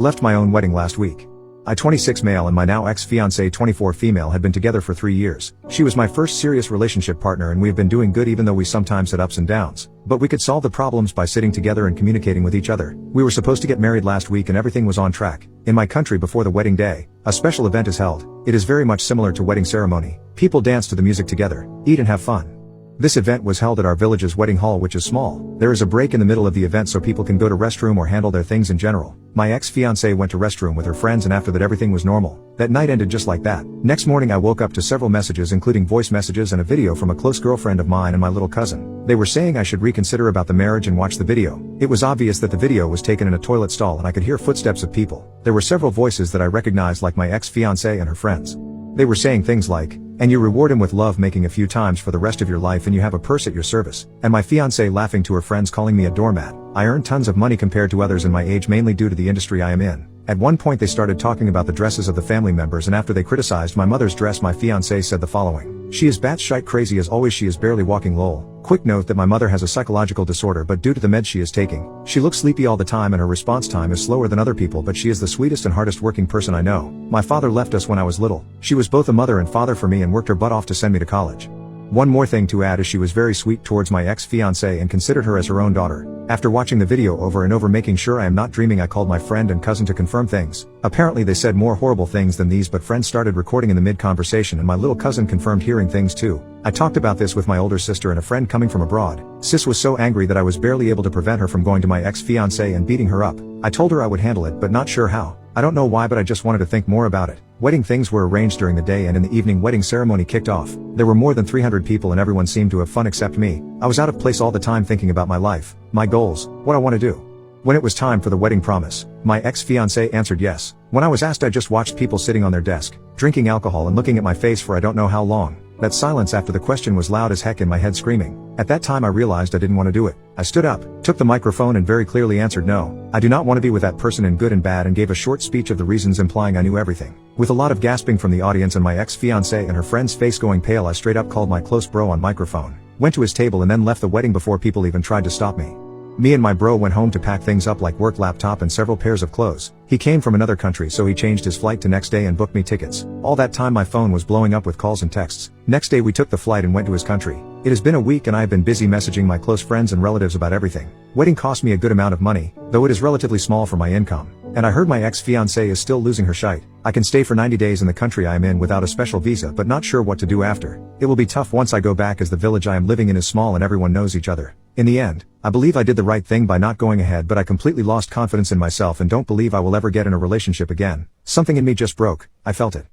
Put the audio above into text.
Left my own wedding last week. I 26 male and my now ex-fiancée 24 female had been together for 3 years. She was my first serious relationship partner and we have been doing good even though we sometimes had ups and downs. But we could solve the problems by sitting together and communicating with each other. We were supposed to get married last week and everything was on track. In my country before the wedding day, a special event is held. It is very much similar to wedding ceremony. People dance to the music together, eat and have fun. This event was held at our village's wedding hall, which is small. There is a break in the middle of the event so people can go to restroom or handle their things in general. My ex-fiancée went to restroom with her friends and after that everything was normal. That night ended just like that. Next morning I woke up to several messages including voice messages and a video from a close girlfriend of mine and my little cousin. They were saying I should reconsider about the marriage and watch the video. It was obvious that the video was taken in a toilet stall and I could hear footsteps of people. There were several voices that I recognized like my ex-fiancée and her friends. They were saying things like, "And you reward him with love making a few times for the rest of your life and you have a purse at your service." And my fiancée laughing to her friends calling me a doormat. I earn tons of money compared to others in my age mainly due to the industry I am in. At one point they started talking about the dresses of the family members and after they criticized my mother's dress my fiancé said the following. "She is batshit crazy as always, she is barely walking lol." Quick note that my mother has a psychological disorder but due to the meds she is taking, she looks sleepy all the time and her response time is slower than other people but she is the sweetest and hardest working person I know. My father left us when I was little. She was both a mother and father for me and worked her butt off to send me to college. One more thing to add is she was very sweet towards my ex-fiancée and considered her as her own daughter. After watching the video over and over making sure I am not dreaming I called my friend and cousin to confirm things. Apparently they said more horrible things than these but friends started recording in the mid-conversation and my little cousin confirmed hearing things too. I talked about this with my older sister and a friend coming from abroad. Sis was so angry that I was barely able to prevent her from going to my ex-fiancée and beating her up. I told her I would handle it but not sure how. I don't know why but I just wanted to think more about it. Wedding things were arranged during the day and in the evening wedding ceremony kicked off. There were more than 300 people and everyone seemed to have fun except me. I was out of place all the time thinking about my life, my goals, what I want to do. When it was time for the wedding promise, my ex-fiancée answered yes. When I was asked I just watched people sitting on their desk, drinking alcohol and looking at my face for I don't know how long. That silence after the question was loud as heck in my head screaming. At that time I realized I didn't want to do it. I stood up, took the microphone and very clearly answered no. I do not want to be with that person in good and bad and gave a short speech of the reasons implying I knew everything. With a lot of gasping from the audience and my ex-fiancée and her friend's face going pale I straight up called my close bro on microphone. Went to his table and then left the wedding before people even tried to stop me. Me and my bro went home to pack things up like work laptop and several pairs of clothes. He came from another country so he changed his flight to next day and booked me tickets. All that time my phone was blowing up with calls and texts. Next day we took the flight and went to his country. It has been a week and I have been busy messaging my close friends and relatives about everything. Wedding cost me a good amount of money, though it is relatively small for my income. And I heard my ex-fiancée is still losing her shite. I can stay for 90 days in the country I am in without a special visa but not sure what to do after. It will be tough once I go back as the village I am living in is small and everyone knows each other. In the end, I believe I did the right thing by not going ahead but I completely lost confidence in myself and don't believe I will ever get in a relationship again. Something in me just broke, I felt it.